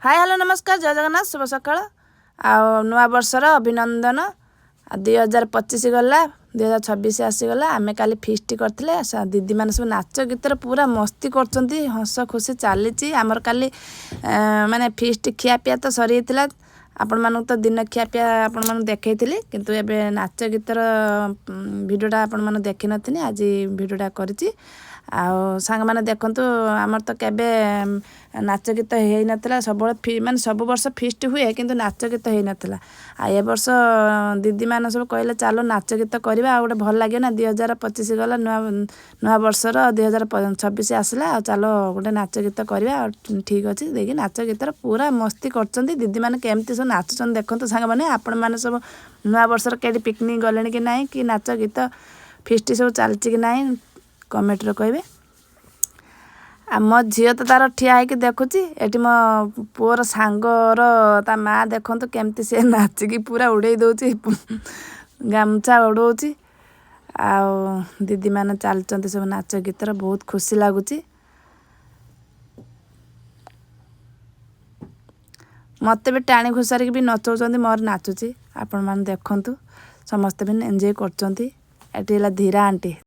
Hi hello नमस्कार जय जगन्नाथ शुभ सकाळ नुआ वर्षर अभिनंदन 2025 गला 2026 आसीगला आमे काली फिस्ट करथिले दीदी माने सब नाच गीतर पूरा मस्ती करचंती हस खुशी चली आमर काली माने फिस्ट खियापिया तो सरी थिला आपण मानक तो दिन खियापिया आपण मानक देखैथिली किंतु एबे नाच गीतर भिडियोटा आपण माने देखि नथिनी आज भिडियोटा करिछि आ सांग माने देखंतु आमर तो केबे नाच गीत हेई नथला सब माने सब वर्ष फिस्ट हुए किंतु नाच गीत हेई नथला आ ए वर्ष दीदी मान सब कहले चलो नाच गीत करबा आ गोटे भल लागे ना 2025 गला नुआ वर्षर 2026 आसला आ चलो गोटे नाच गीत करबा ठीक अछि देखि नाच गीतर पूरा मस्ती करचंती दीदी माने केमती सब नाचचन देखंतु सांग माने आपण माने सब नुआ वर्षर केडी पिकनिक गलेनी कि नाही कि नाच गीत फिस्ट सब चलची कि नाही कमेंट रे कहबे आ मो झील तो तार ठिया है कि देखुची एटी मो पुअर सांगर ता माँ देखंतु केमती से नाचिकी पूरा उड़े दौची गामछा उड़ौची आ दीदी माने चलचंती सब नाच गीतर बहुत खुशी लागुची मते भी टाणी घुसारी भी नचौचंती मोर नाचुची आपण माने देखंतु समस्त भी एंजॉय करचंती एटी ला धीरा आंटी।